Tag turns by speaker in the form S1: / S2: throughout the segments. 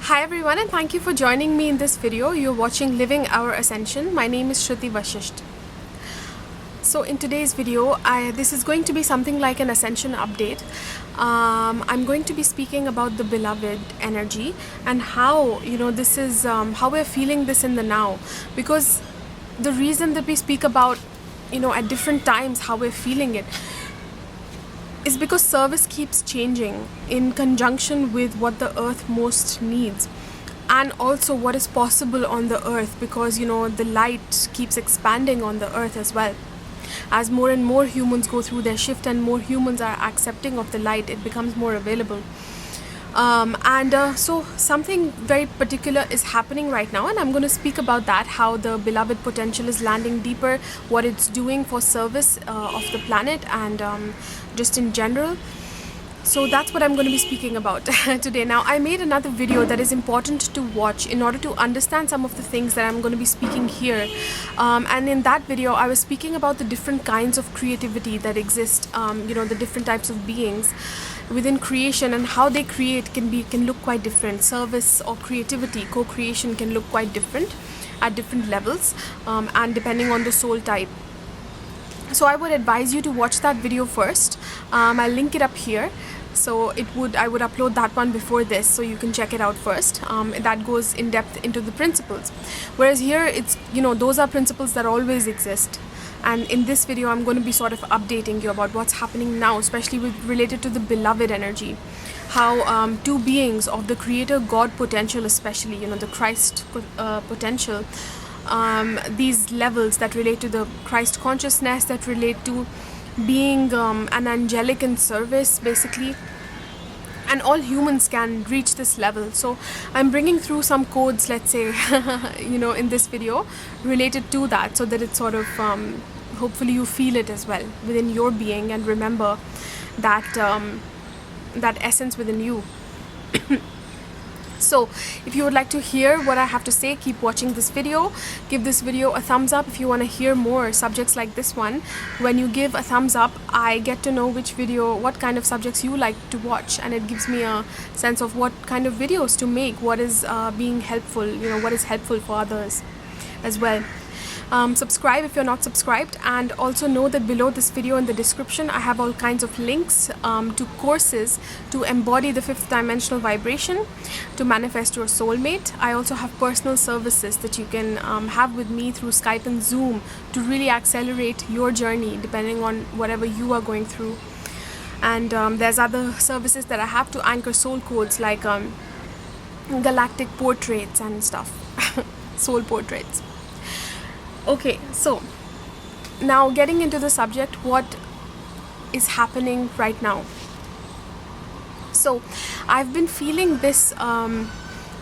S1: Hi everyone, and thank you for joining me in this video. You're watching Living Our Ascension. My name is Shruti Vashisht. So in today's video, this is going to be something like an ascension update. I'm going to be speaking about the beloved energy and how this is how we're feeling this in the now, because the reason that we speak about at different times how we're feeling it is because service keeps changing in conjunction with what the earth most needs, and also what is possible on the earth, because the light keeps expanding on the earth as well. As more and more humans go through their shift and more humans are accepting of the light, it becomes more available. So something very particular is happening right now, and I'm going to speak about that, how the beloved potential is landing deeper, what it's doing for service of the planet, and just in general. So that's what I'm going to be speaking about today. Now, I made another video that is important to watch in order to understand some of the things that I'm going to be speaking here. And in that video, I was speaking about the different kinds of creativity that exist, the different types of beings within creation, and how they create can look quite different. Service or creativity, co-creation, can look quite different at different levels, and depending on the soul type. So I would advise you to watch that video first. I'll link it up here. So I would upload that one before this, so you can check it out first. That goes in depth into the principles, whereas here it's those are principles that always exist. And in this video, I'm going to be sort of updating you about what's happening now, especially related to the beloved energy. How two beings of the Creator God potential, especially the Christ potential, these levels that relate to the Christ consciousness, that relate to being an angelic in service, basically, and all humans can reach this level. So I'm bringing through some codes, let's say, in this video related to that, so that it's sort of hopefully you feel it as well within your being, and remember that that essence within you. So if you would like to hear what I have to say, keep watching this video. Give this video a thumbs up if you want to hear more subjects like this one. When you give a thumbs up, I get to know what kind of subjects you like to watch, and it gives me a sense of what kind of videos to make, what is being helpful, what is helpful for others as well. Subscribe if you're not subscribed, and also know that below this video in the description I have all kinds of links to courses to embody the fifth dimensional vibration, to manifest your soulmate. I also have personal services that you can have with me through Skype and Zoom to really accelerate your journey depending on whatever you are going through. And there's other services that I have to anchor soul codes, like galactic portraits and stuff. Soul portraits. Okay, so now getting into the subject, what is happening right now. So I've been feeling this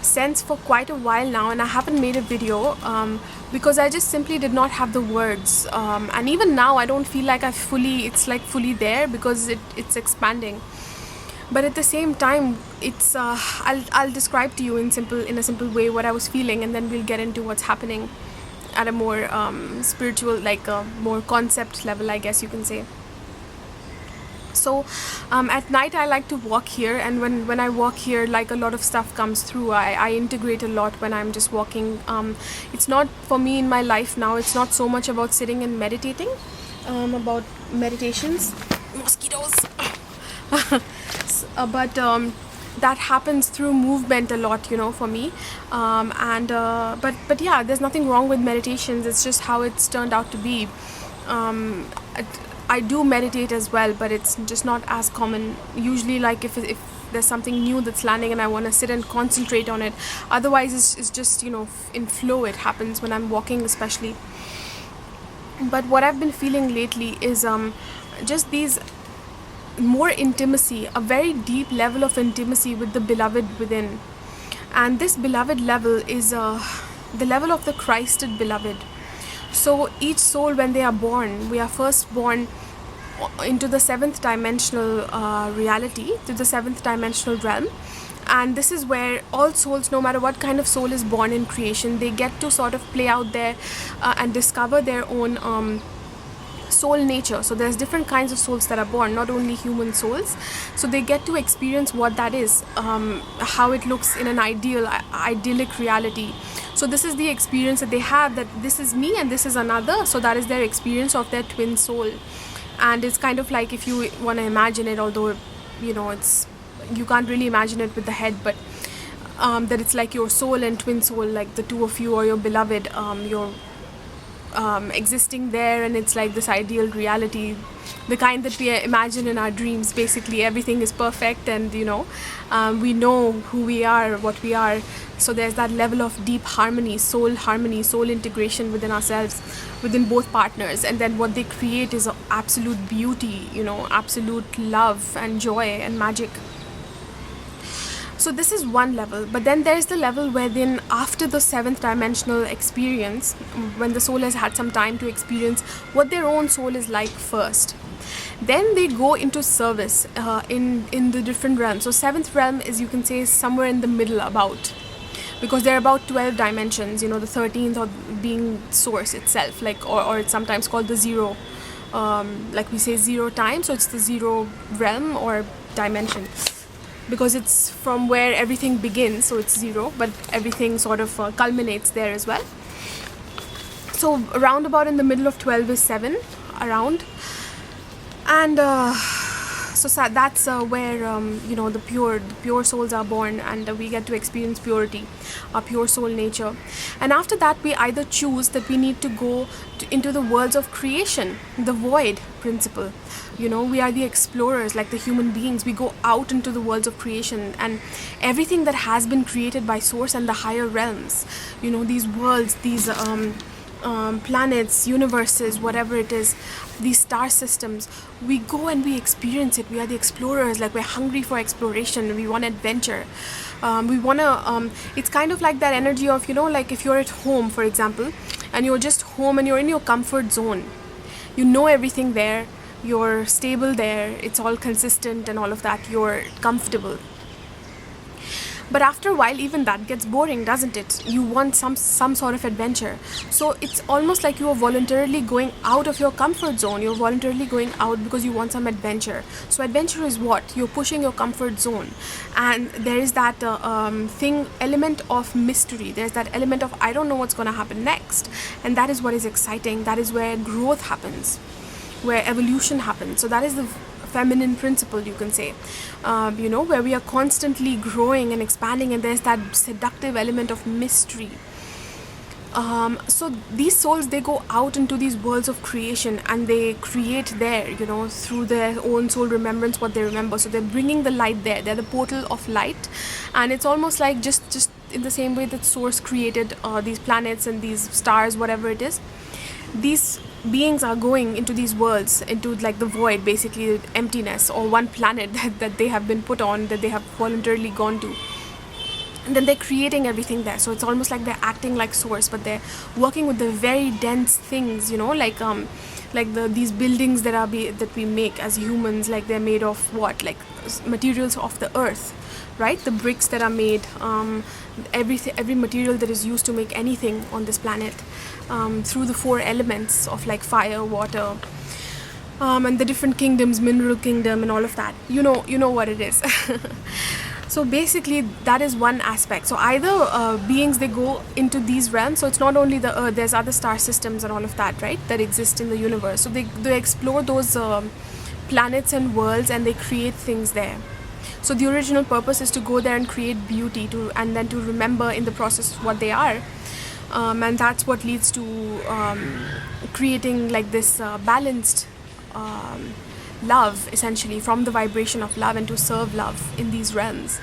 S1: sense for quite a while now, and I haven't made a video because I just simply did not have the words, and even now I don't feel like it's like fully there, because it's expanding. But at the same time, it's I'll describe to you in a simple way what I was feeling, and then we'll get into what's happening at a more spiritual, like a more concept level, I guess you can say. So at night I like to walk here, and when I walk here, like, a lot of stuff comes through. I integrate a lot when I'm just walking. It's not, for me in my life now, it's not so much about sitting and meditating, about meditations, mosquitoes, but that happens through movement a lot, for me. But yeah, there's nothing wrong with meditations. It's just how it's turned out to be. I do meditate as well, but it's just not as common. Usually, like, if there's something new that's landing and I want to sit and concentrate on it. Otherwise, it's just, in flow. It happens when I'm walking especially. But what I've been feeling lately is just these more intimacy, a very deep level of intimacy with the beloved within. And this beloved level is the level of the Christed beloved. So each soul, when they are born, we are first born into the seventh dimensional reality, to the seventh dimensional realm. And this is where all souls, no matter what kind of soul is born in creation, they get to sort of play out there and discover their own soul nature. So there's different kinds of souls that are born, not only human souls. So they get to experience what that is, how it looks in an idyllic reality. So this is the experience that they have, that this is me and this is another. So that is their experience of their twin soul. And it's kind of like, if you want to imagine it, although it's, you can't really imagine it with the head, but that it's like your soul and twin soul, like the two of you or your beloved, you're existing there, and it's like this ideal reality, the kind that we imagine in our dreams. Basically everything is perfect, and we know who we are, what we are. So there's that level of deep harmony, soul integration within ourselves, within both partners. And then what they create is absolute beauty, absolute love and joy and magic. So this is one level. But then there's the level where then, after the 7th dimensional experience, when the soul has had some time to experience what their own soul is like first, then they go into service in the different realms. So 7th realm is, you can say, somewhere in the middle, about, because there are about 12 dimensions, the 13th of being source itself, like, or it's sometimes called the zero, like we say zero time. So it's the zero realm or dimension, because it's from where everything begins. So it's zero, but everything sort of culminates there as well. So around about in the middle of 12 is 7, around. And so that's where the pure souls are born, and we get to experience purity, our pure soul nature. And after that, we either choose that we need to go into the worlds of creation, the void principle. We are the explorers, like the human beings. We go out into the worlds of creation, and everything that has been created by source and the higher realms, these worlds, these planets, universes, whatever it is, these star systems, we go and we experience it. We are the explorers, like we're hungry for exploration. We want adventure. We want to, it's kind of like that energy of, like if you're at home, for example, and you're just home and you're in your comfort zone, everything there, you're stable there, it's all consistent and all of that, you're comfortable. But after a while, even that gets boring, doesn't it? You want some sort of adventure. So it's almost like you are voluntarily going out of your comfort zone. You're voluntarily going out because you want some adventure. So adventure is what? You're pushing your comfort zone. And there is that element of mystery. There's that element of, I don't know what's going to happen next. And that is what is exciting. That is where growth happens, where evolution happens. So that is the feminine principle, you can say, where we are constantly growing and expanding, and there's that seductive element of mystery. So these souls, they go out into these worlds of creation, and they create there, through their own soul remembrance, what they remember. So they're bringing the light there. They're the portal of light, and it's almost like just in the same way that source created these planets and these stars, whatever it is. These beings are going into these worlds, into like the void, basically emptiness, or one planet that they have been put on, that they have voluntarily gone to, and then they're creating everything there. So it's almost like they're acting like source, but they're working with the very dense things, like these buildings that we make as humans, like they're made of what, like materials of the earth, right? The bricks that are made, every material that is used to make anything on this planet, through the 4 elements of like fire, water, and the different kingdoms, mineral kingdom and all of that. You know what it is. So basically that is one aspect. So either beings, they go into these realms. So it's not only the earth, there's other star systems and all of that, right, that exist in the universe. So they explore those planets and worlds, and they create things there. So the original purpose is to go there and create beauty, and then to remember in the process what they are. And that's what leads to creating like this balanced love, essentially, from the vibration of love, and to serve love in these realms.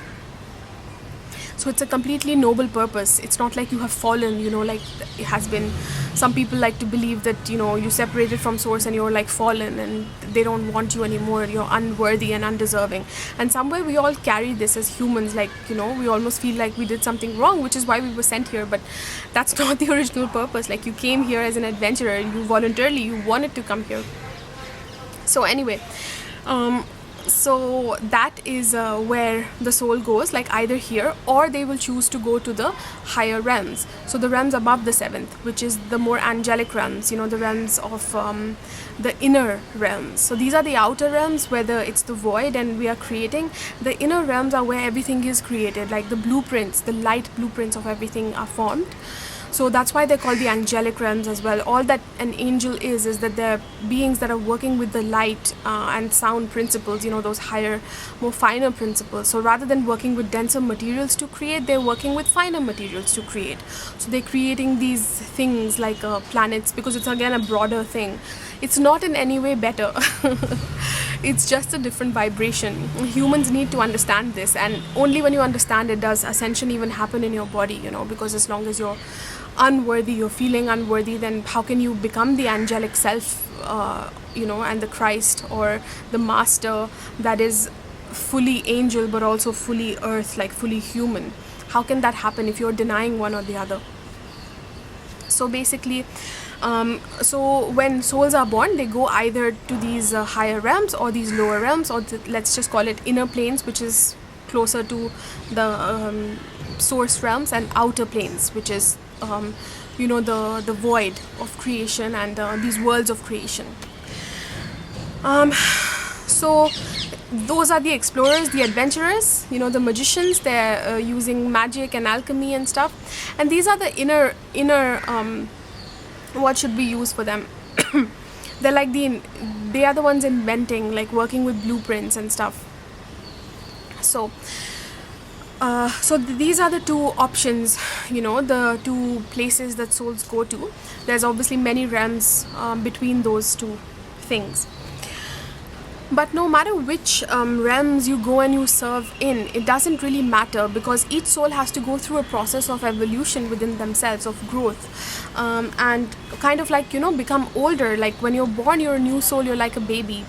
S1: So it's a completely noble purpose. It's not like you have fallen, like it has been. Some people like to believe that, you separated from source and you're like fallen and they don't want you anymore. You're unworthy and undeserving. And somewhere we all carry this as humans, like, we almost feel like we did something wrong, which is why we were sent here. But that's not the original purpose. Like, you came here as an adventurer. You voluntarily, you wanted to come here. So anyway, So that is where the soul goes, like either here, or they will choose to go to the higher realms. So the realms above the seventh, which is the more angelic realms, the realms of the inner realms. So these are the outer realms where it's the void and we are creating. The inner realms are where everything is created, like the blueprints, the light blueprints of everything are formed. So that's why they're called the angelic realms as well. All that an angel is that they're beings that are working with the light and sound principles, those higher, more finer principles. So rather than working with denser materials to create, they're working with finer materials to create. So they're creating these things like planets, because it's again a broader thing. It's not in any way better. It's just a different vibration. Humans need to understand this, and only when you understand it does ascension even happen in your body, because as long as you're unworthy, you're feeling unworthy, then how can you become the angelic self, and the Christ or the master that is fully angel but also fully earth, like fully human? How can that happen if you're denying one or the other? So basically, so when souls are born, they go either to these higher realms or these lower realms, or let's just call it inner planes, which is closer to the source realms, and outer planes, which is the void of creation and these worlds of creation. So those are the explorers, the adventurers, the magicians. They're using magic and alchemy and stuff, and these are the inner what should be used for them. They're like they are the ones inventing, like working with blueprints and stuff. So these are the two options, the two places that souls go to. There's obviously many realms between those two things. But no matter which realms you go and you serve in, it doesn't really matter, because each soul has to go through a process of evolution within themselves, of growth, and kind of like, become older. Like when you're born, you're a new soul, you're like a baby.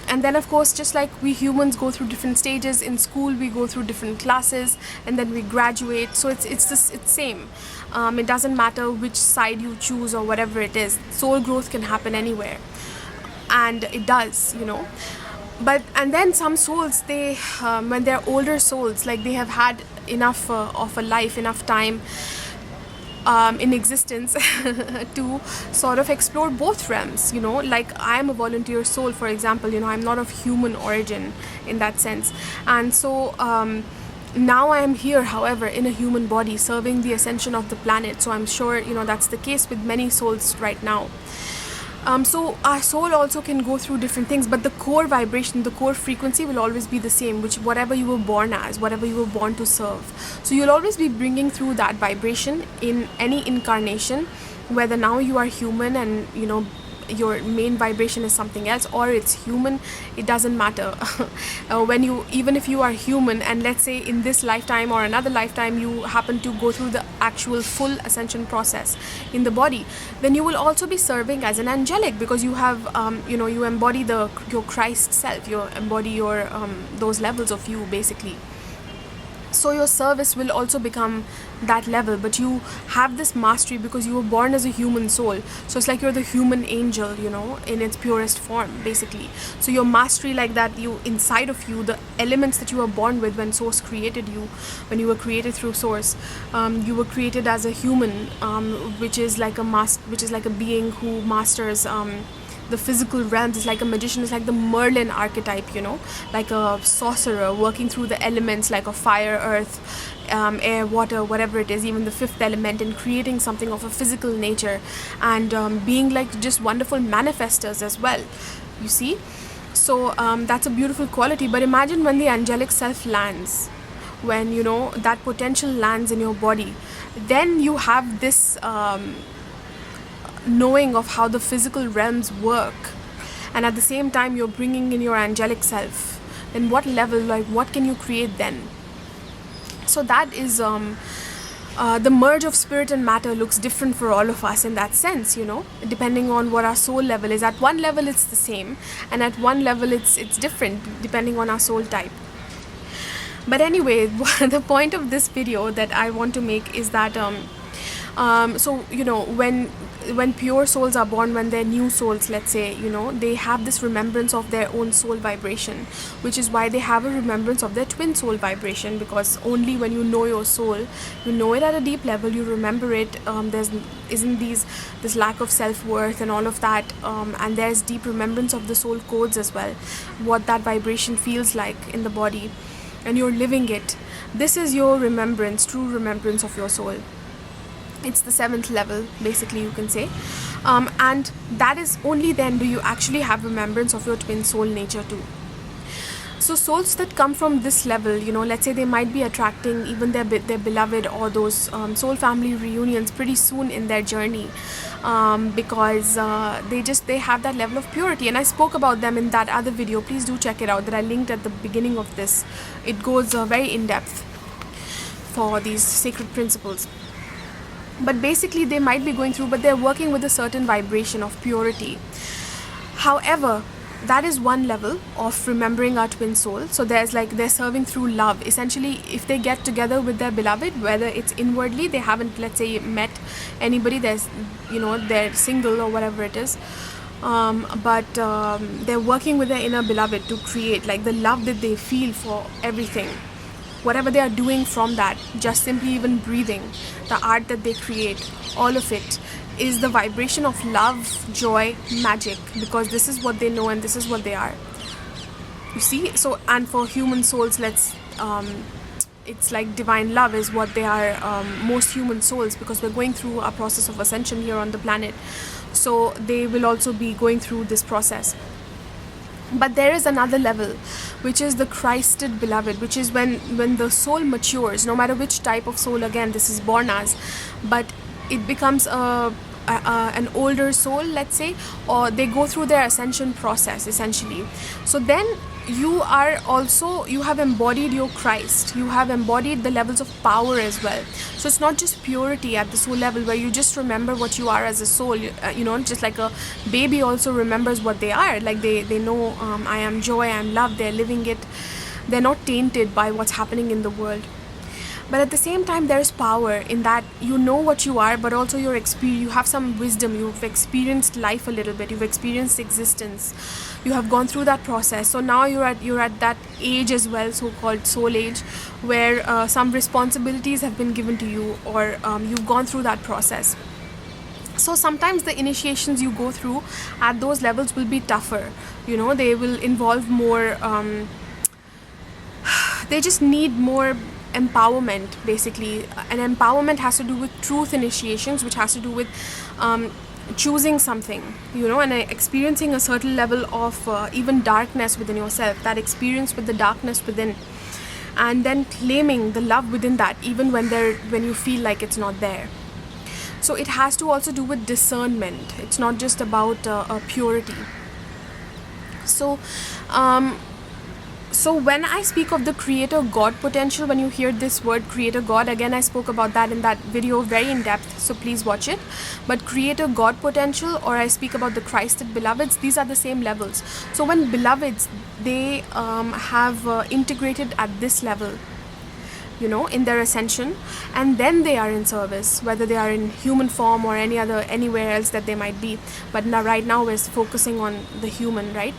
S1: And then of course, just like we humans go through different stages in school, we go through different classes and then we graduate. So it's same. It doesn't matter which side you choose or whatever it is. Soul growth can happen anywhere, and it does, But and then some souls, they when they're older souls, like they have had enough of a life, enough time in existence to sort of explore both realms, like I am a volunteer soul, for example, I'm not of human origin in that sense, and so now I am here, however, in a human body serving the ascension of the planet. So I'm sure that's the case with many souls right now. So our soul also can go through different things, but the core vibration, the core frequency will always be the same, which whatever you were born as, whatever you were born to serve. So you'll always be bringing through that vibration in any incarnation, whether now you are human and your main vibration is something else, or it's human, it doesn't matter. Even if you are human, and let's say in this lifetime or another lifetime you happen to go through the actual full ascension process in the body, then you will also be serving as an angelic, because you have you embody your Christ self, you embody your those levels of you basically. So your service will also become that level, but you have this mastery because you were born as a human soul. So it's like you're the human angel, in its purest form basically. So your mastery, like that, you inside of you, the elements that you were born with when Source created you, when you were created through Source, you were created as a human, which is like a being who masters the physical realms. Is like a magician, is like the Merlin archetype, like a sorcerer working through the elements, like a fire, earth, air, water, whatever it is, even the fifth element, and creating something of a physical nature, and being like just wonderful manifestors as well, you see. So that's a beautiful quality. But imagine when the angelic self lands, when that potential lands in your body, then you have this knowing of how the physical realms work, and at the same time you're bringing in your angelic self. Then what level, like what can you create then? So that is the merge of spirit and matter looks different for all of us in that sense, depending on what our soul level is. At one level it's the same, and at one level it's different depending on our soul type. But anyway, the point of this video that I want to make is that So when pure souls are born, when they're new souls, let's say, they have this remembrance of their own soul vibration, which is why they have a remembrance of their twin soul vibration, because only when you know your soul, you know it at a deep level, you remember it. There's isn't this lack of self-worth and all of that, and there's deep remembrance of the soul codes as well, what that vibration feels like in the body, and you're living it. This is your remembrance, true remembrance of your soul. It's the 7th level, basically, you can say. And that is only then do you actually have remembrance of your twin soul nature too. So souls that come from this level, let's say they might be attracting even their beloved, or those soul family reunions pretty soon in their journey, because they have that level of purity. And I spoke about them in that other video. Please do check it out, that I linked at the beginning of this. It goes very in depth for these sacred principles. But basically they might be going through, but they're working with a certain vibration of purity. However, that is one level of remembering our twin soul. So they're serving through love. Essentially, if they get together with their beloved, whether it's inwardly, they haven't, let's say, met anybody, they're single or whatever it is, but they're working with their inner beloved to create, like, the love that they feel for everything. Whatever they are doing from that, just simply even breathing, the art that they create, all of it is the vibration of love, joy, magic, because this is what they know and this is what they are. You see? So, and for human souls, it's like divine love is what they are, most human souls, because we're going through a process of ascension here on the planet. So they will also be going through this process. But there is another level, which is the Christed beloved, which is when the soul matures, no matter which type of soul, again, this is born as, but it becomes an older soul, let's say, or they go through their ascension process, essentially. So then you have embodied your Christ, you have embodied the levels of power as well. So it's not just purity at the soul level where you just remember what you are as a soul, just like a baby also remembers what they are, like they know, I am joy, I am love, they're living it, they're not tainted by what's happening in the world. But at the same time, there is power in that you know what you are, but also you have some wisdom, you've experienced life a little bit, you've experienced existence, you have gone through that process. So now you're at that age as well, so-called soul age, where some responsibilities have been given to you, or you've gone through that process. So sometimes the initiations you go through at those levels will be tougher, they will involve more, they just need more empowerment, basically. And empowerment has to do with truth initiations, which has to do with choosing something, and experiencing a certain level of even darkness within yourself, that experience with the darkness within, and then claiming the love within that, even when you feel like it's not there. So it has to also do with discernment. It's not just about purity. So when I speak of the creator God potential, when you hear this word creator God, again, I spoke about that in that video very in depth, so please watch it. But creator God potential, or I speak about the Christed beloveds, these are the same levels. So when beloveds, they have integrated at this level, in their ascension, and then they are in service, whether they are in human form or anywhere else that they might be. But right now we're focusing on the human, right?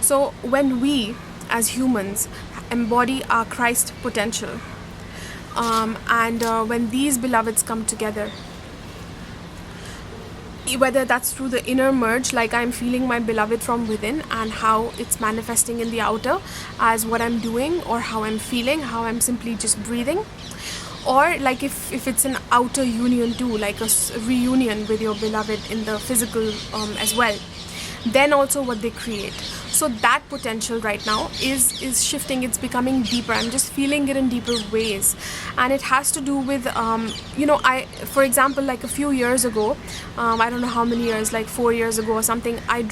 S1: So when we as humans embody our Christ potential, and when these beloveds come together, whether that's through the inner merge, like I'm feeling my beloved from within and how it's manifesting in the outer as what I'm doing, or how I'm feeling, how I'm simply just breathing, or like if it's an outer union too, like a reunion with your beloved in the physical as well, then also what they create. So that potential right now is shifting, it's becoming deeper. I'm just feeling it in deeper ways, and it has to do with for example, like a few years ago, I don't know how many years, like 4 years ago or something, I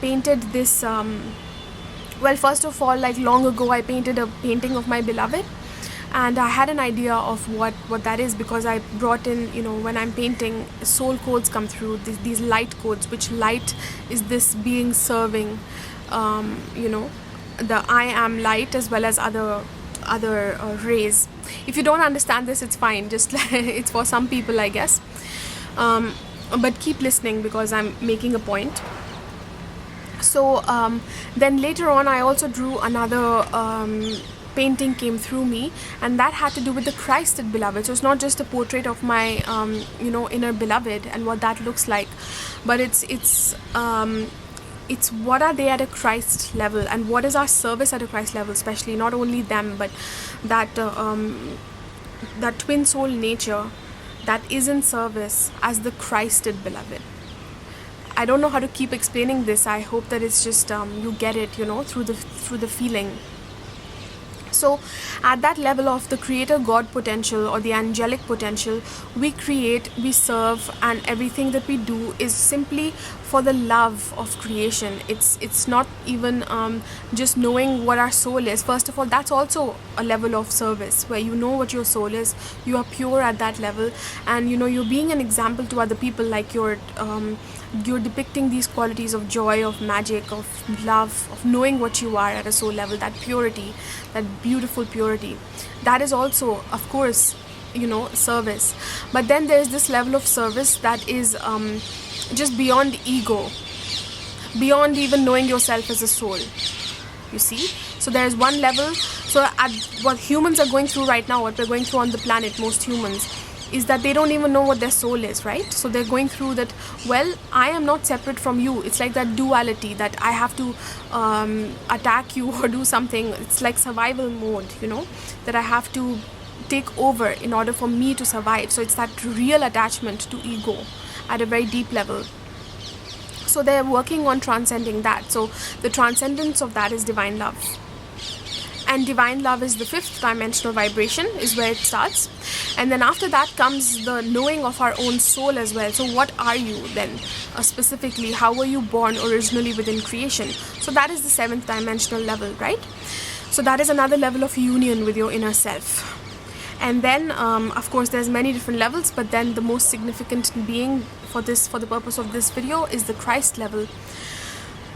S1: painted this first of all, like long ago, I painted a painting of my beloved, and I had an idea of what that is, because I brought in, when I'm painting, soul codes come through, these light codes, which light is this being serving, the I am light, as well as other rays. If you don't understand this, it's fine, just it's for some people, I guess. But keep listening because I'm making a point. So then later on I also drew another painting came through me, and that had to do with the Christed beloved. So it's not just a portrait of my inner beloved and what that looks like, but it's what are they at a Christ level, and what is our service at a Christ level, especially not only them, but that that twin soul nature that is in service as the Christed beloved. I don't know how to keep explaining this. I hope that it's just you get it, through the feeling. So at that level of the creator God potential or the angelic potential, we create, we serve, and everything that we do is simply for the love of creation. It's not even just knowing what our soul is. First of all, that's also a level of service where you know what your soul is, you are pure at that level, and you're being an example to other people, like you're depicting these qualities of joy, of magic, of love, of knowing what you are at a soul level, that purity, that beautiful purity. That is also, of course, service. But then there's this level of service that is just beyond ego, beyond even knowing yourself as a soul, you see. So there's one level. So at what humans are going through right now, what we're going through on the planet, most humans, is that they don't even know what their soul is, right? So they're going through that, well, I am not separate from you. It's like that duality that I have to attack you or do something. It's like survival mode, that I have to take over in order for me to survive. So it's that real attachment to ego at a very deep level. So they're working on transcending that. So the transcendence of that is divine love. And divine love is the fifth dimensional vibration, is where it starts. And then after that comes the knowing of our own soul as well. So what are you then specifically? How were you born originally within creation? So that is the seventh dimensional level, right? So that is another level of union with your inner self. And then of course there's many different levels, but then the most significant being for the purpose of this video is the Christ level.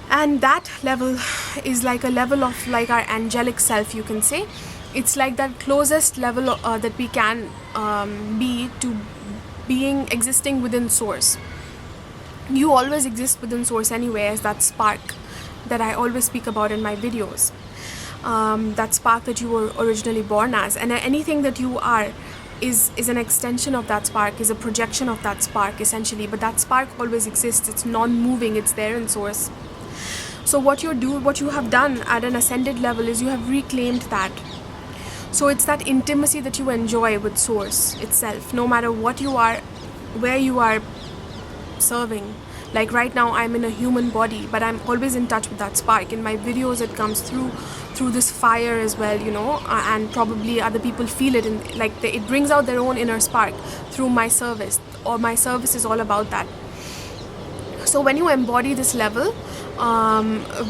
S1: And that level is like a level of like our angelic self, you can say. It's like that closest level that we can be to being existing within source. You always exist within source anyway, as that spark that I always speak about in my videos. That spark that you were originally born as, and anything that you are is an extension of that spark, is a projection of that spark essentially. But that spark always exists. It's non-moving. It's there in source. So what you have done at an ascended level is you have reclaimed that. So it's that intimacy that you enjoy with source itself, no matter what you are, where you are serving. Like right now I'm in a human body, but I'm always in touch with that spark. In my videos it comes through this fire as well, and probably other people feel it, it brings out their own inner spark through my service, or my service is all about that. So when you embody this level,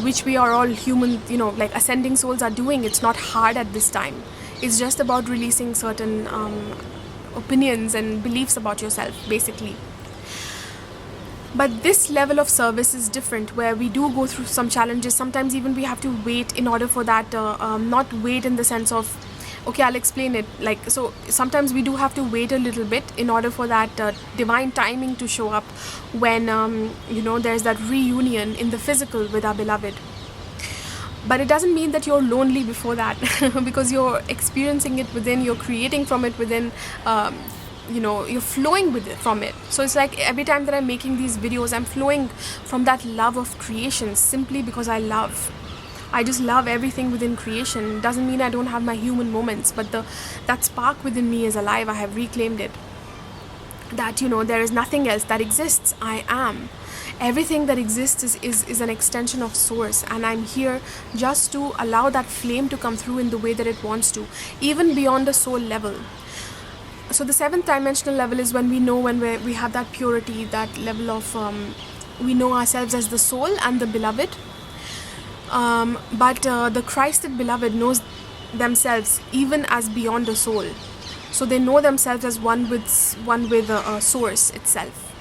S1: which we are all human, like ascending souls are doing, it's not hard at this time. It's just about releasing certain opinions and beliefs about yourself, basically. But this level of service is different, where we do go through some challenges. Sometimes even we have to wait in order for that, not wait in the sense of, okay, I'll explain it. So sometimes we do have to wait a little bit in order for that divine timing to show up when, there's that reunion in the physical with our beloved. But it doesn't mean that you're lonely before that, because you're experiencing it within, you're creating from it within, you're flowing with it from it. So it's like every time that I'm making these videos, I'm flowing from that love of creation, simply because I just love everything within creation. Doesn't mean I don't have my human moments, but that spark within me is alive. I have reclaimed it. That there is nothing else that exists. I am. Everything that exists is an extension of source, and I'm here just to allow that flame to come through in the way that it wants to, even beyond the soul level. So the seventh dimensional level is when we know, when we have that purity, that level of we know ourselves as the soul and the beloved. But the Christed beloved knows themselves even as beyond the soul. So they know themselves as one with source itself.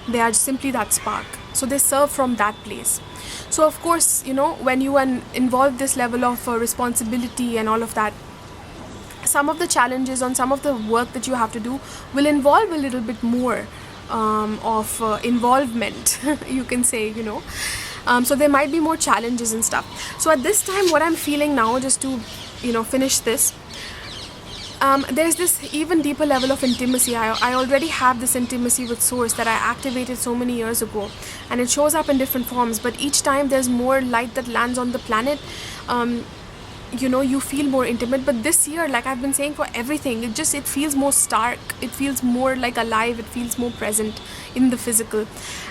S1: They are simply that spark. So they serve from that place. So of course, when you involve this level of responsibility and all of that, some of the challenges on some of the work that you have to do will involve a little bit more of involvement, you can say, so there might be more challenges and stuff. So at this time, what I'm feeling now, just to finish this, there's this even deeper level of intimacy. I already have this intimacy with Source that I activated so many years ago, and it shows up in different forms, but each time there's more light that lands on the planet. You feel more intimate. But this year, like I've been saying for everything, it feels more stark, it feels more like alive, it feels more present in the physical.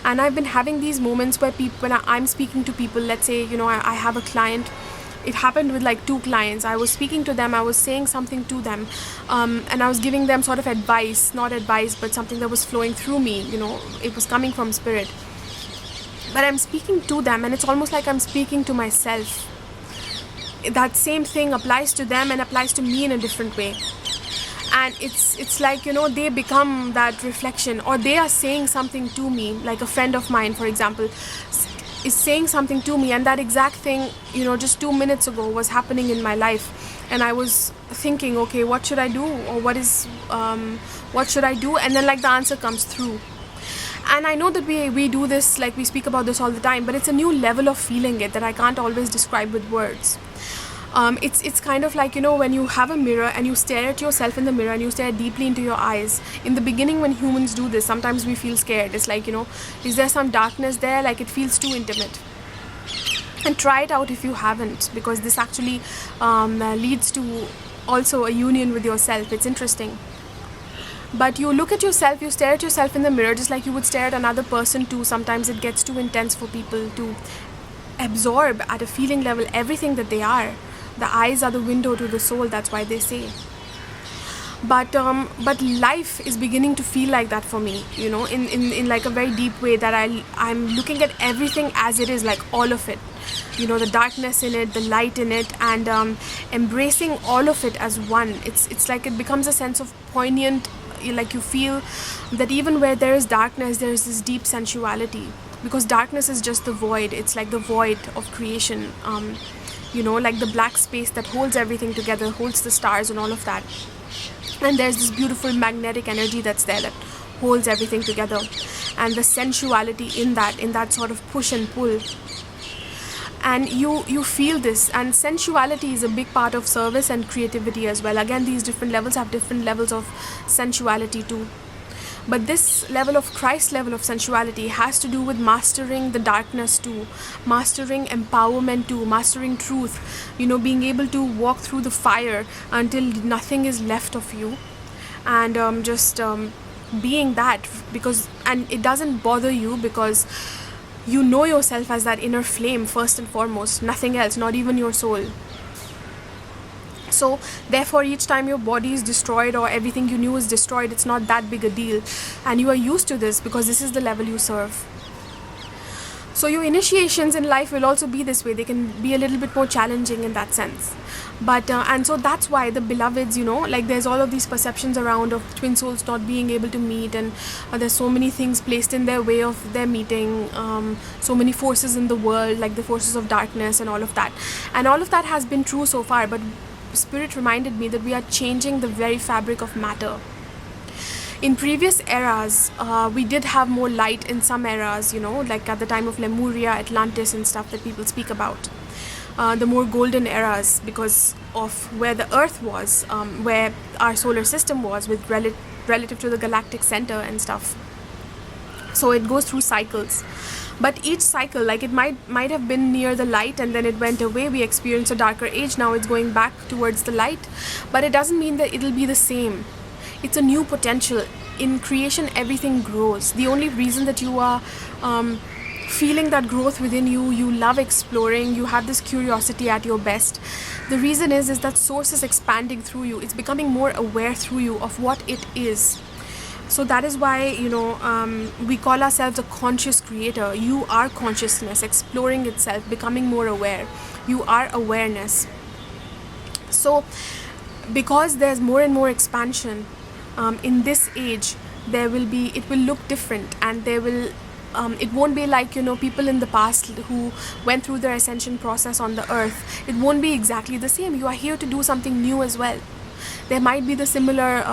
S1: And I've been having these moments where when I'm speaking to people, let's say, I have a client. It happened with like 2 clients. I was speaking to them, I was saying something to them, and I was giving them sort of advice, not advice, but something that was flowing through me, it was coming from spirit. But I'm speaking to them, and it's almost like I'm speaking to myself. That same thing applies to them and applies to me in a different way. And it's like, they become that reflection, or they are saying something to me. Like a friend of mine, for example, is saying something to me, and that exact thing, just 2 minutes ago was happening in my life. And I was thinking, okay, what should I do? Or what should I do? And then like the answer comes through. And I know that we do this, like we speak about this all the time, but it's a new level of feeling it that I can't always describe with words. It's kind of like, when you have a mirror and you stare at yourself in the mirror and you stare deeply into your eyes. In the beginning, when humans do this, sometimes we feel scared. It's like, is there some darkness there? Like it feels too intimate. And try it out if you haven't, because this actually leads to also a union with yourself. It's interesting. But you look at yourself, you stare at yourself in the mirror just like you would stare at another person too. Sometimes it gets too intense for people to absorb at a feeling level everything that they are. The eyes are the window to the soul, that's why they say. But life is beginning to feel like that for me, in like a very deep way, that I'm looking at everything as it is, like all of it, the darkness in it, the light in it, and embracing all of it as one. It's like it becomes a sense of poignant, like you feel that even where there is darkness, there is this deep sensuality, because darkness is just the void. It's like the void of creation, like the black space that holds everything together, holds the stars and all of that. And there's this beautiful magnetic energy that's there that holds everything together, and the sensuality in that sort of push and pull. And you feel this, and sensuality is a big part of service and creativity as well. Again, these different levels have different levels of sensuality too. But this level of Christ level of sensuality has to do with mastering the darkness too, mastering empowerment too, mastering truth, being able to walk through the fire until nothing is left of you, and being that, and it doesn't bother you, because you know yourself as that inner flame first and foremost, nothing else, not even your soul. So therefore, each time your body is destroyed or everything you knew is destroyed, it's not that big a deal, and you are used to this because this is the level you serve. So your initiations in life will also be this way. They can be a little bit more challenging in that sense. But and so that's why the beloveds, like there's all of these perceptions around of twin souls not being able to meet, and there's so many things placed in their way of their meeting, so many forces in the world, like the forces of darkness and all of that. And all of that has been true so far, but Spirit reminded me that we are changing the very fabric of matter. In previous eras, we did have more light in some eras, like at the time of Lemuria, Atlantis and stuff that people speak about. The more golden eras, because of where the Earth was, where our solar system was, with relative to the galactic center and stuff. So it goes through cycles. But each cycle, like it might have been near the light and then it went away, we experienced a darker age, now it's going back towards the light. But it doesn't mean that it'll be the same. It's a new potential. In creation, everything grows. The only reason that you are feeling that growth within you, you love exploring, you have this curiosity at your best. The reason is that source is expanding through you. It's becoming more aware through you of what it is. So that is why, we call ourselves a conscious creator. You are consciousness, exploring itself, becoming more aware. You are awareness. So because there's more and more expansion in this age, it will look different, and it won't be like, people in the past who went through their ascension process on the earth. It won't be exactly the same. You are here to do something new as well. There might be the similar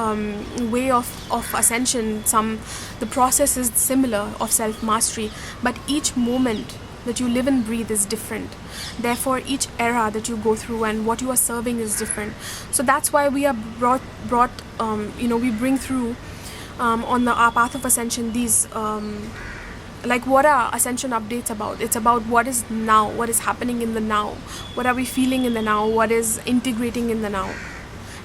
S1: way of ascension, the process is similar of self-mastery, but each moment that you live and breathe is different. Therefore, each era that you go through and what you are serving is different. So that's why we are brought we bring through on our path of ascension these like what are ascension updates about. It's about what is now, what is happening in the now, what are we feeling in the now, what is integrating in the now.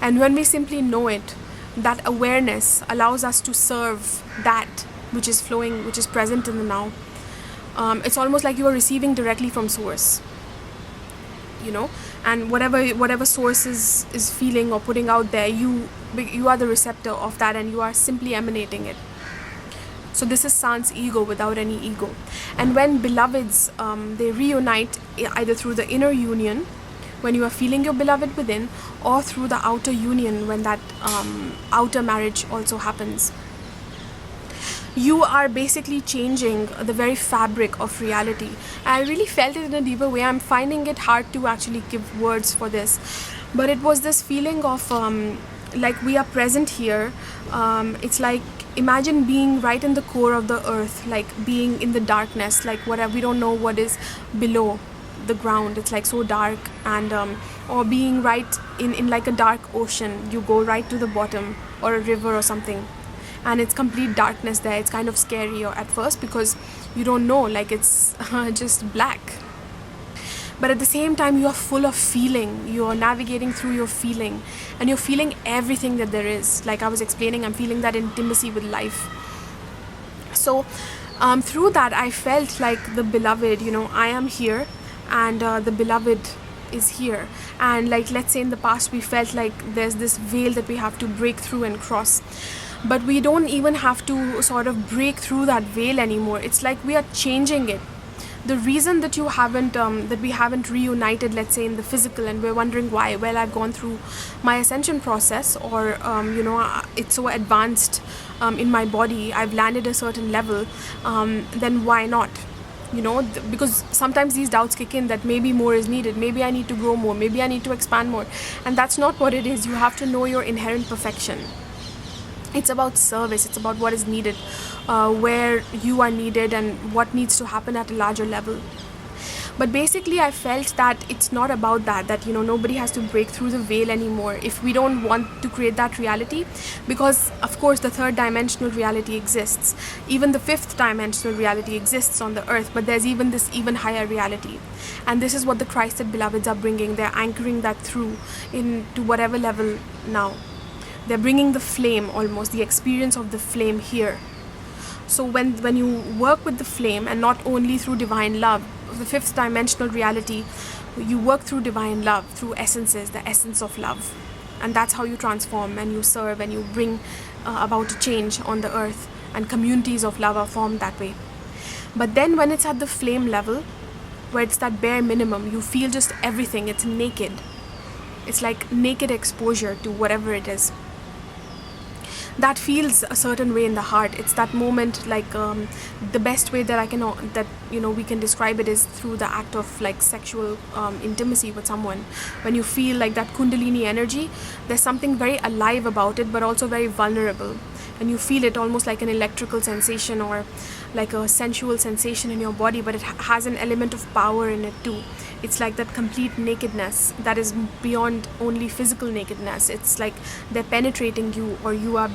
S1: And when we simply know it, that awareness allows us to serve that which is flowing, which is present in the now. It's almost like you are receiving directly from source, and whatever source is feeling or putting out there, you are the receptor of that, and you are simply emanating it. So this is Sans ego, without any ego. And when beloveds they reunite, either through the inner union when you are feeling your beloved within, or through the outer union when that outer marriage also happens, you are basically changing the very fabric of reality. I really felt it in a deeper way. I'm finding it hard to actually give words for this, but it was this feeling of like we are present here. It's like, imagine being right in the core of the earth, like being in the darkness, like whatever, we don't know what is below the ground, it's like so dark, and or being right in like a dark ocean, you go right to the bottom, or a river or something, and it's complete darkness there. It's kind of scary at first because you don't know, like it's just black. But at the same time, you are full of feeling. You are navigating through your feeling, and you're feeling everything that there is. Like I was explaining, I'm feeling that intimacy with life. So through that, I felt like the beloved, I am here, and the beloved is here. And like, let's say in the past, we felt like there's this veil that we have to break through and cross. But we don't even have to sort of break through that veil anymore. It's like we are changing it. The reason that we haven't reunited, let's say in the physical, and we're wondering why, well, I've gone through my ascension process, or it's so advanced in my body, I've landed a certain level, then why not? Because sometimes these doubts kick in that maybe more is needed, maybe I need to grow more, maybe I need to expand more, and that's not what it is. You have to know your inherent perfection. It's about service. It's about what is needed, where you are needed, and what needs to happen at a larger level. But basically, I felt that it's not about that nobody has to break through the veil anymore if we don't want to create that reality. Because, of course, the third dimensional reality exists. Even the fifth dimensional reality exists on the earth, but there's even this even higher reality. And this is what the Christed beloveds are bringing. They're anchoring that through into whatever level now. They're bringing the flame, almost the experience of the flame here. So when you work with the flame, and not only through divine love, the fifth dimensional reality, you work through divine love, through essences, the essence of love. And that's how you transform, and you serve, and you bring about a change on the earth, and communities of love are formed that way. But then when it's at the flame level, where it's that bare minimum, you feel just everything, it's naked. It's like naked exposure to whatever it is. That feels a certain way in the heart. It's that moment, like the best way that we can describe it is through the act of like sexual intimacy with someone. When you feel like that kundalini energy, there's something very alive about it, but also very vulnerable. And you feel it almost like an electrical sensation, or like a sensual sensation in your body, but it has an element of power in it too. It's like that complete nakedness that is beyond only physical nakedness. It's like they're penetrating you, or you are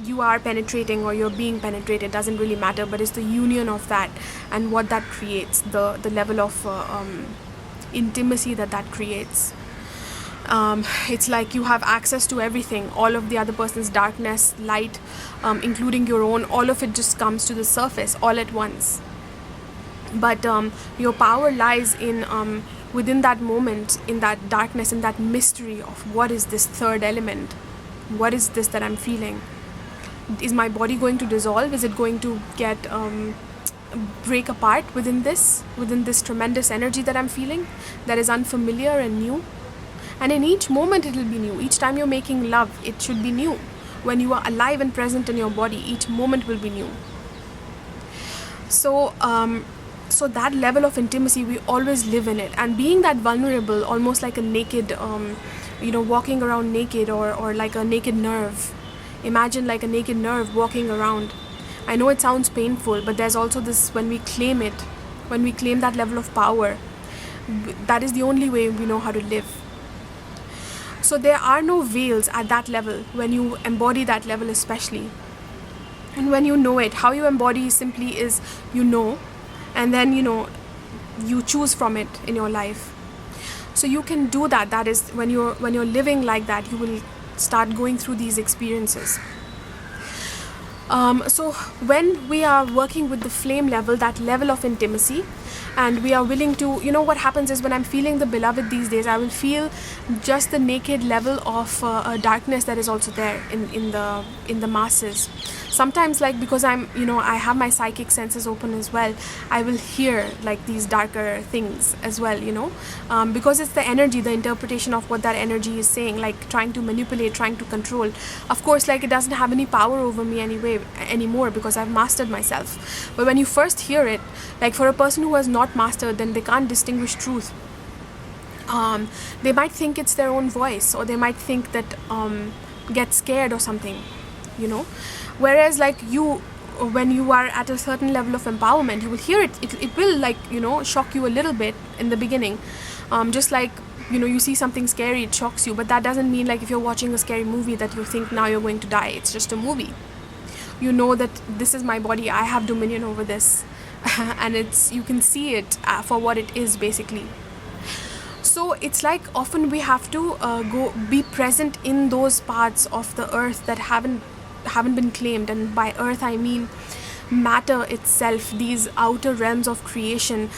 S1: you are penetrating, or you're being penetrated. Doesn't really matter, but it's the union of that and what that creates, the level of intimacy that creates. It's like you have access to everything, all of the other person's darkness, light, including your own. All of it just comes to the surface all at once. But your power lies in within that moment, in that darkness, in that mystery of what is this third element? What is this that I'm feeling? Is my body going to dissolve? Is it going to get break apart within this tremendous energy that I'm feeling, that is unfamiliar and new? And in each moment it will be new. Each time you're making love, it should be new. When you are alive and present in your body, each moment will be new. So that level of intimacy, we always live in it. And being that vulnerable, almost like a naked walking around naked, or like a naked nerve. Imagine like a naked nerve walking around. I know it sounds painful, but there's also this, when we claim it, when we claim that level of power, that is the only way we know how to live. So there are no veils at that level, when you embody that level especially. And when you know it, how you embody simply is, and then you choose from it in your life. So you can do that. That is, when you're living like that, you will start going through these experiences. So when we are working with the flame level, that level of intimacy, and we are willing to, what happens is, when I'm feeling the beloved these days, I will feel just the naked level of darkness that is also there in the masses. Sometimes, like, because I have my psychic senses open as well, I will hear like these darker things as well, because it's the energy, the interpretation of what that energy is saying, like trying to manipulate, trying to control. Of course, like, it doesn't have any power over me anymore, because I've mastered myself. But when you first hear it, like, for a person who has not mastered, then they can't distinguish truth. They might think it's their own voice, or they might think that get scared or something, whereas like when you are at a certain level of empowerment, you will hear it. It will, like, shock you a little bit in the beginning, just like you see something scary, it shocks you, but that doesn't mean, like, if you're watching a scary movie, that you think now you're going to die. It's just a movie. That this is my body, I have dominion over this. And you can see it for what it is, basically. So it's like, often we have to go be present in those parts of the earth that haven't been claimed. And by earth I mean matter itself, these outer realms of creation.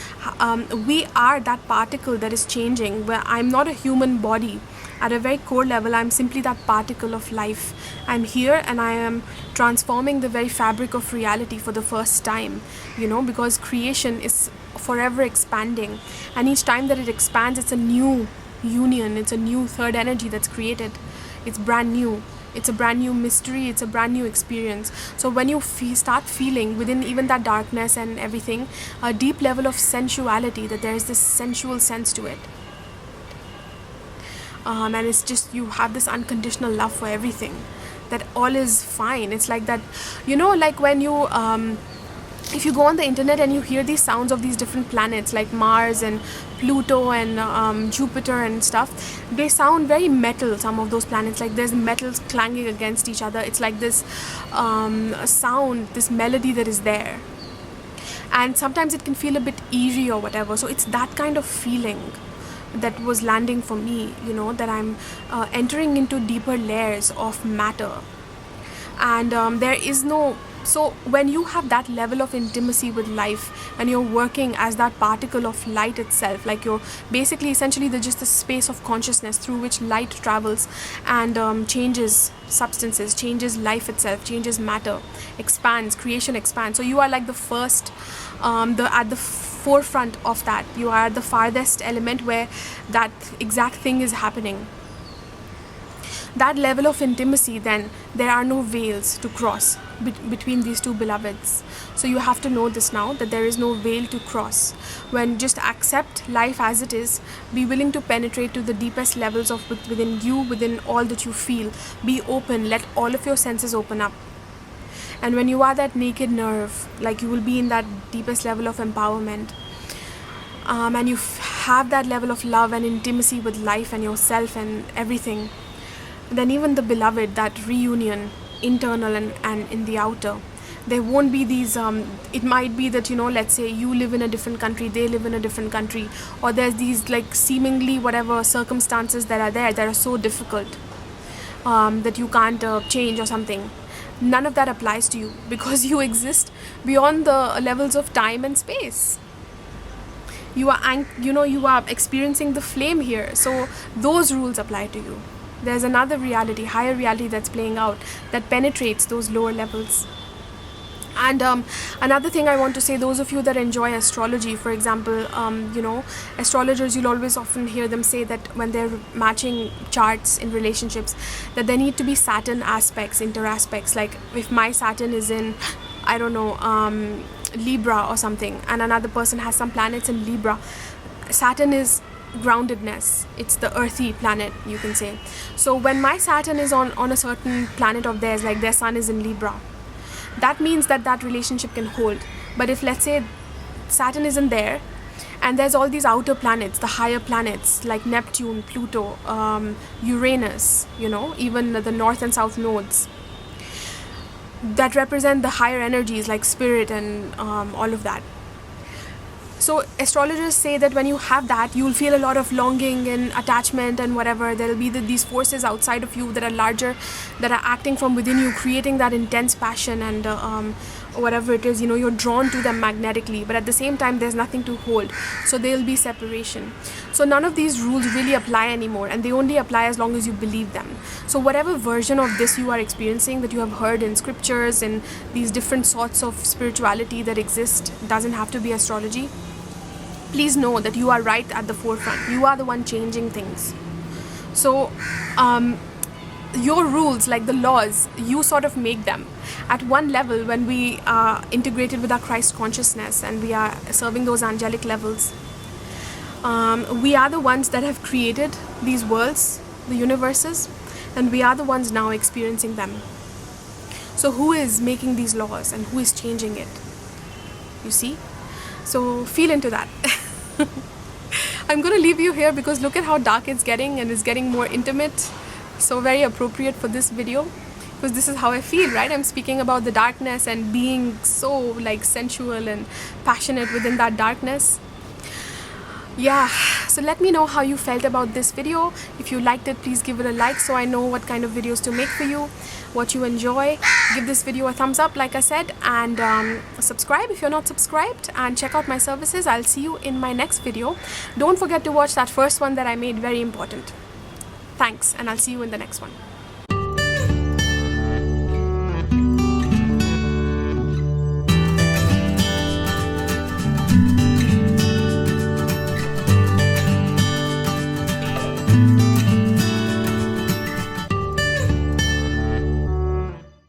S1: We are that particle that is changing, where I'm not a human body. At a very core level, I'm simply that particle of life. I'm here, and I am transforming the very fabric of reality for the first time, because creation is forever expanding. And each time that it expands, it's a new union, it's a new third energy that's created. It's brand new. It's a brand new mystery, it's a brand new experience. So when you start feeling within even that darkness and everything, a deep level of sensuality, that there is this sensual sense to it. And it's just, you have this unconditional love for everything, that all is fine. It's like that, like when you if you go on the internet and you hear these sounds of these different planets like Mars and Pluto and Jupiter and stuff, they sound very metal, some of those planets, like there's metals clanging against each other. It's like this sound, this melody that is there, and sometimes it can feel a bit eerie or whatever. So it's that kind of feeling that was landing for me, that I'm entering into deeper layers of matter. And there is no, so when you have that level of intimacy with life, and you're working as that particle of light itself, like you're basically essentially just the space of consciousness through which light travels and changes substances, changes life itself, changes matter, expands, creation expands. So you are like the first, at the forefront of that. You are the farthest element where that exact thing is happening. That level of intimacy, then there are no veils to cross between these two beloveds. So you have to know this now, that there is no veil to cross. When just accept life as it is, be willing to penetrate to the deepest levels of within you, within all that you feel. Be open, let all of your senses open up. And when you are that naked nerve, like you will be in that deepest level of empowerment, and you have that level of love and intimacy with life and yourself and everything, then even the beloved, that reunion, internal and in the outer, there won't be these, it might be that, let's say you live in a different country, they live in a different country, or there's these like seemingly whatever circumstances that are there that are so difficult that you can't change or something. None of that applies to you, because you exist beyond the levels of time and space. You are, you are experiencing the flame here, so those rules apply to you. There's another reality, higher reality that's playing out, that penetrates those lower levels. And another thing I want to say, those of you that enjoy astrology, for example, astrologers, you'll always often hear them say that when they're matching charts in relationships, that there need to be Saturn aspects, interaspects. Like if my Saturn is in, I don't know, Libra or something, and another person has some planets in Libra, Saturn is groundedness. It's the earthy planet, you can say. So when my Saturn is on a certain planet of theirs, like their sun is in Libra, that means that that relationship can hold. But if, let's say, Saturn isn't there, and there's all these outer planets, the higher planets like Neptune, Pluto, Uranus, even the north and south nodes, that represent the higher energies like spirit and all of that. So astrologers say that when you have that, you'll feel a lot of longing and attachment and whatever. There'll be these forces outside of you that are larger, that are acting from within you, creating that intense passion and whatever it is, you're drawn to them magnetically. But at the same time, there's nothing to hold. So there'll be separation. So none of these rules really apply anymore, and they only apply as long as you believe them. So whatever version of this you are experiencing, that you have heard in scriptures and these different sorts of spirituality that exist, doesn't have to be astrology. Please know that you are right at the forefront. You are the one changing things. So your rules, like the laws, you sort of make them. At one level, when we are integrated with our Christ consciousness and we are serving those angelic levels, we are the ones that have created these worlds, the universes, and we are the ones now experiencing them. So who is making these laws and who is changing it? You see? So feel into that. I'm going to leave you here because look at how dark it's getting, and it's getting more intimate. So very appropriate for this video, because this is how I feel, right? I'm speaking about the darkness and being so like sensual and passionate within that darkness. Yeah, so let me know how you felt about this video. If you liked it, please give it a like so I know what kind of videos to make for you, what you enjoy. Give this video a thumbs up, like I said, and subscribe if you're not subscribed, and check out my services. I'll see you in my next video. Don't forget to watch that first one that I made, very important. Thanks, and I'll see you in the next one.